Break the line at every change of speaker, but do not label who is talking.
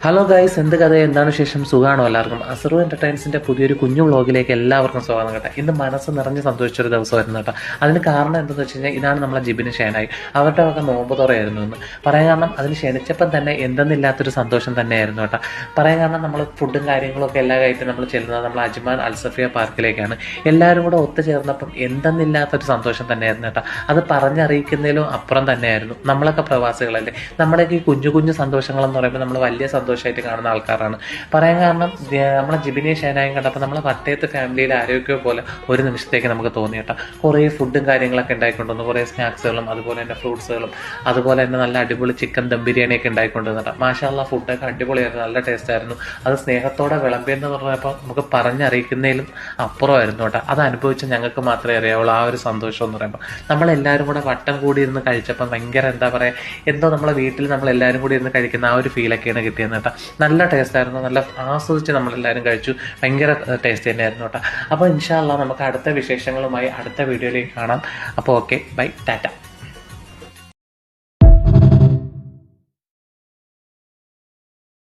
Hello guys, എന്ത് കഥ, എന്താണ് ശേഷം, സുഖമാണോ എല്ലാവർക്കും? അസറു എൻ്റർടൈൻസിൻ്റെ പുതിയൊരു കുഞ്ഞു വ്ളോഗിലേക്ക് എല്ലാവർക്കും സ്വാഗതം കേട്ടോ. ഇന്ന് മനസ്സ് നിറഞ്ഞ് സന്തോഷിച്ചൊരു ദിവസമായിരുന്നു കേട്ടോ. അതിന് കാരണം എന്താണെന്ന് വെച്ച് കഴിഞ്ഞാൽ, ഇതാണ് നമ്മളെ ജിബിന് ഷേനായി. അവരുടെ വക നോമ്പ് തുറയായിരുന്നു എന്ന് പറയാൻ കാരണം, അതിന് ക്ഷണിച്ചപ്പം തന്നെ എന്തെന്നില്ലാത്തൊരു സന്തോഷം തന്നെയായിരുന്നു കേട്ടോ. പറയാൻ കാരണം, നമ്മൾ ഫുഡും കാര്യങ്ങളൊക്കെ എല്ലാം ആയിട്ട് നമ്മൾ ചെല്ലുന്നത് നമ്മൾ അജ്മാൻ അൽസഫിയ പാർക്കിലേക്കാണ്. എല്ലാവരും കൂടെ ഒത്തുചേർന്നപ്പം എന്തെന്നില്ലാത്തൊരു സന്തോഷം തന്നെയായിരുന്നു കേട്ടോ. അത് പറഞ്ഞറിയിക്കുന്നതിലും അപ്പുറം തന്നെയായിരുന്നു. നമ്മളൊക്കെ പ്രവാസികളല്ലേ, നമ്മുടെയൊക്കെ ഈ കുഞ്ഞു കുഞ്ഞു സന്തോഷങ്ങളെന്ന് പറയുമ്പോൾ നമ്മൾ വലിയ സന്തോഷമായിട്ട് കാണുന്ന ആൾക്കാരാണ്. പറയാൻ കാരണം, നമ്മളെ ജിബിനെ ഷേനായും കണ്ടപ്പോൾ നമ്മളെ വട്ടയത്ത് ഫാമിലിയിലെ ആരോഗ്യം പോലെ ഒരു നിമിഷത്തേക്ക് നമുക്ക് തോന്നി കേട്ടോ. കുറേ ഫുഡും കാര്യങ്ങളൊക്കെ ഉണ്ടായിക്കൊണ്ടുവന്നു, കുറേ സ്നാക്സുകളും അതുപോലെ തന്നെ ഫ്രൂട്ട്സുകളും അതുപോലെ തന്നെ നല്ല അടിപൊളി ചിക്കൻ ദം ബിരിയാണിയൊക്കെ ഉണ്ടായിക്കൊണ്ടുവന്നു കേട്ടോ. മാഷാല്ലാ, ഫുഡൊക്കെ അടിപൊളിയായിരുന്നു, നല്ല ടേസ്റ്റ് ആയിരുന്നു. അത് സ്നേഹത്തോടെ വിളമ്പിയെന്ന് പറഞ്ഞപ്പോൾ നമുക്ക് പറഞ്ഞറിയിക്കുന്നതിലും അപ്പുറമായിരുന്നു കേട്ടോ. അത് അനുഭവിച്ച് ഞങ്ങൾക്ക് മാത്രമേ അറിയാവുള്ളൂ ആ ഒരു സന്തോഷം എന്ന് പറയുമ്പോൾ. നമ്മളെല്ലാവരും കൂടെ വട്ടം കൂടി ഇരുന്ന് കഴിച്ചപ്പം ഭയങ്കര എന്താ പറയുക, എന്തോ നമ്മളെ വീട്ടിൽ നമ്മളെല്ലാവരും കൂടി ഇരുന്ന് കഴിക്കുന്ന ആ ഒരു ഫീലൊക്കെയാണ് കിട്ടിയത് കേട്ടോ. നല്ല ടേസ്റ്റ് ആയിരുന്നു, നല്ല ആസ്വദിച്ച് നമ്മളെല്ലാവരും കഴിച്ചു. ഭയങ്കര ടേസ്റ്റ് തന്നെയായിരുന്നു കേട്ടോ. അപ്പോൾ ഇൻഷാ അല്ലാഹ് നമുക്ക് അടുത്ത വിശേഷങ്ങളുമായി അടുത്ത വീഡിയോയിലേക്ക് കാണാം. അപ്പോൾ ഓക്കെ, ബൈ, ടാറ്റ.